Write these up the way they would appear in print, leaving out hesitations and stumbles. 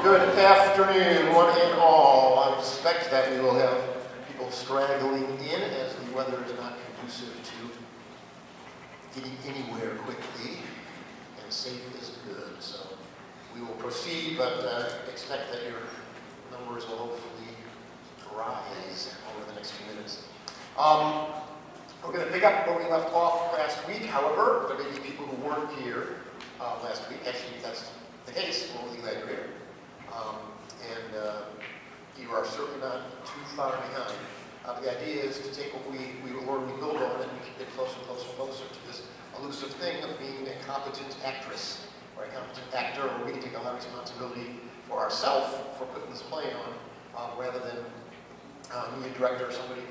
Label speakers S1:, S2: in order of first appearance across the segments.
S1: Good afternoon, one and all. I suspect that we will have people straggling in as the weather is not conducive to getting anywhere quickly, and safe is good. So we will proceed, but expect that your numbers will hopefully rise over the next few minutes. We're going to pick up where we left off last week. However, there may be people who weren't here last week. Actually, if that's the case, we're really glad you're here. You are certainly not too far behind. The idea is to take what we learn, we build on it, and we get closer and closer and closer to this elusive thing of being a competent actress or a competent actor, where we can take a lot of responsibility for ourselves for putting this play on, rather than me, a director, or somebody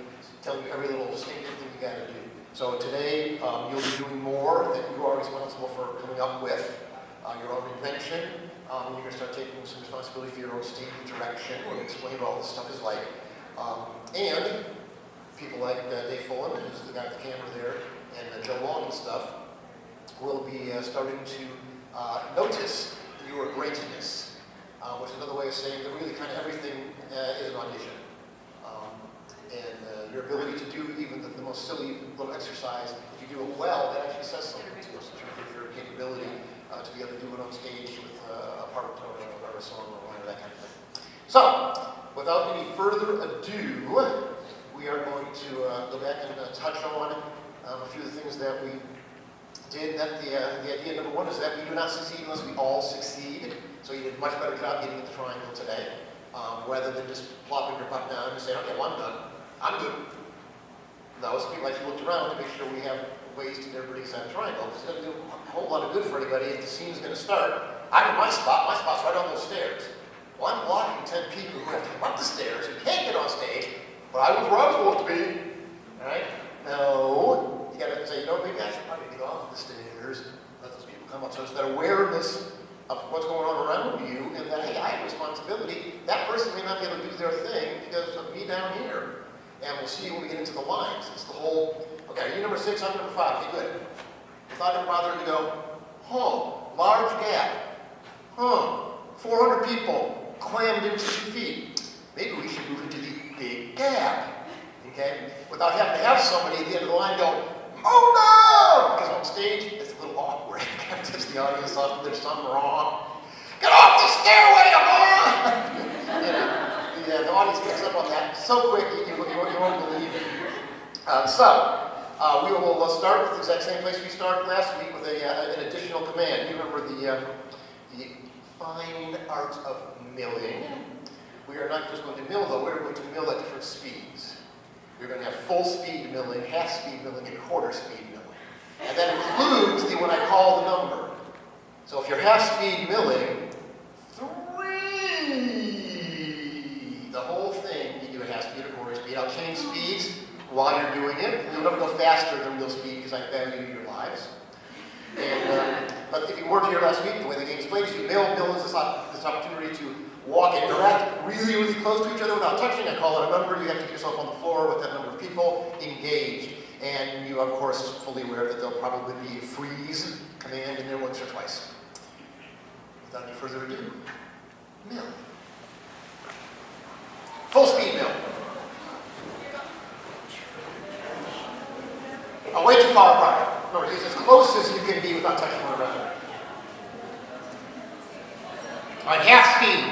S1: telling you every little stinking thing you got to do. So today, you'll be doing more that you are responsible for coming up with, your own invention. You're going to start taking some responsibility for your own stage direction. We're going to explain what all this stuff is like. And people like Dave Fullen, who's the guy with the camera there, and Joe Long and stuff, will be starting to notice your greatness, which is another way of saying that really kind of everything is an audition. And your ability to do even the most silly little exercise, if you do it well, that actually says something to us in terms of your capability to be able to do it on stage with a part or a song or line or that kind of thing. So, without any further ado, we are going to go back and touch on a few of the things that we did. That the idea number one is that we do not succeed unless we all succeed. So you did a much better job getting in the triangle today, rather than just plopping your butt down and saying, okay, well, I'm done. I'm good. No, some people actually looked around to make sure we have ways to get everybody inside the triangle. It's going to do a whole lot of good for anybody if the scene's going to start. I'm in my spot. My spot's right on those stairs. Well, I'm blocking 10 people who have to come up the stairs, who can't get on stage, but I was where I was supposed to be. All right? No. You got to say, maybe I should probably get off the stairs, let those people come up. So it's that awareness of what's going on around you, and that, hey, I have responsibility. That person may not be able to do their thing because of me down here. And we'll see when we get into the lines. It's the whole, okay, you number 6, I'm number 5. Okay, good. Without ever bothering to go, large gap. 400 people clammed into 2 feet. Maybe we should move into the big gap. Okay? Without having to have somebody at the end of the line go, oh no! Because on stage, it's a little awkward. You kind of tips the audience off if there's something wrong. Get off the stairway, come on! The audience picks up on that so quick you won't believe it. We will start with the exact same place we started last week with an additional command. You remember the fine art of milling. We are not just going to mill, though. We're going to mill at different speeds. We're going to have full speed milling, half speed milling, and quarter speed milling. And that includes what I call the number. So if you're half speed milling, 3. The whole thing, you do a half speed or quarter speed. I'll change speeds while you're doing it. You'll never go faster than real speed because I value your lives. And, but if you weren't here last week, the way the game's played is you mill is this opportunity to walk and interact really, really close to each other without touching. I call it a number. You have to get yourself on the floor with that number of people engaged. And you, of course, fully aware that there'll probably be a freeze command in there once or twice. Without any further ado, mill. Full speed mill. Oh, way too far apart. No, it's as close as you can be without touching one another. All right, half speed.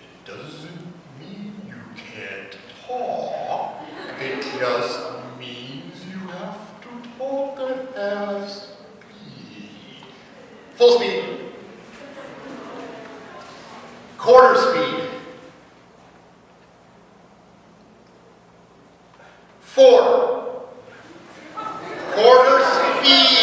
S1: It doesn't mean you can't talk. It just means you have to talk at half speed. Full speed. Quarter speed. 4. Quarter speed.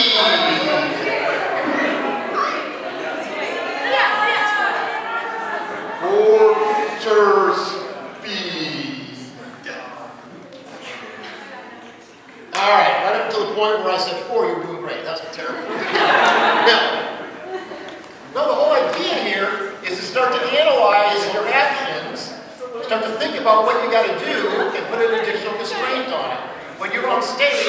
S1: Quarter speed. All right, right up to the point where I said 4, you're doing great. That's terrible. Now, no, the whole idea here is to start to analyze your actions, start to think about what you got to do, and put an additional constraint on it. When you're on stage,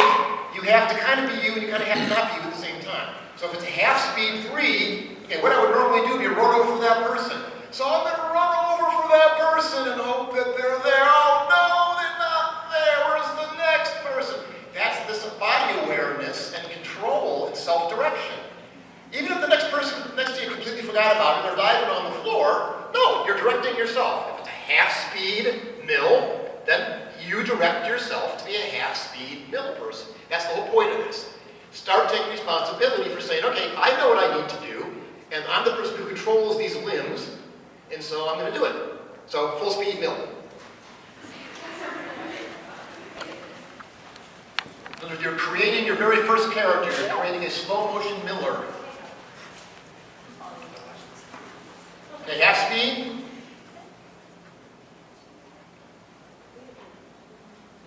S1: you have to kind of be you and you kind of have to not be you at the same time. So if it's half speed 3, okay, what I would normally do would be run over for that person. So I'm going to run over for that person and hope that they're there. Oh no, they're not there. Where's the next person? That's this body awareness and control and self-direction. Even if the next person next to you completely forgot about it, they're diving on the floor, no, you're directing yourself. If it's a half-speed mill, then you direct yourself to be a half-speed mill person. That's the whole point of this. Start taking responsibility for saying, okay, I know what I need to do, and I'm the person who controls these limbs, and so I'm going to do it. So, full-speed mill. You're creating your very first character. You're creating a slow-motion miller. Okay, half speed.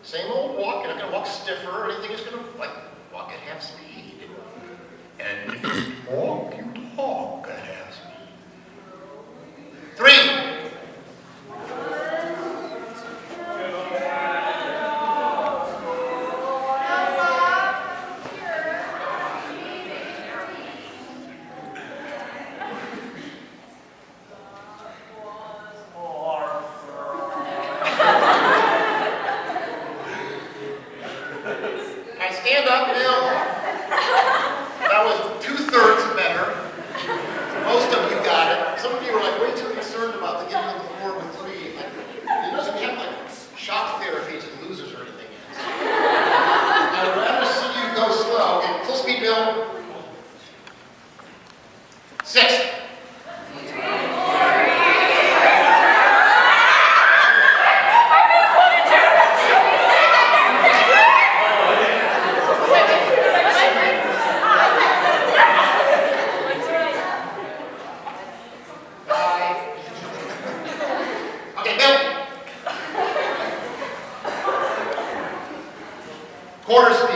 S1: Same old walk. You're not going to walk stiffer or anything. You're just going to walk at half speed. And if you walk, you talk at half speed. 3. Stand up, Bill. That was 2/3 better. Most of you got it. Some of you were way too concerned about the getting on the floor with 3. You notice we have shock therapy to the losers or anything. I would rather see you go slow. Okay, full speed, Bill. 6. Quarter speed.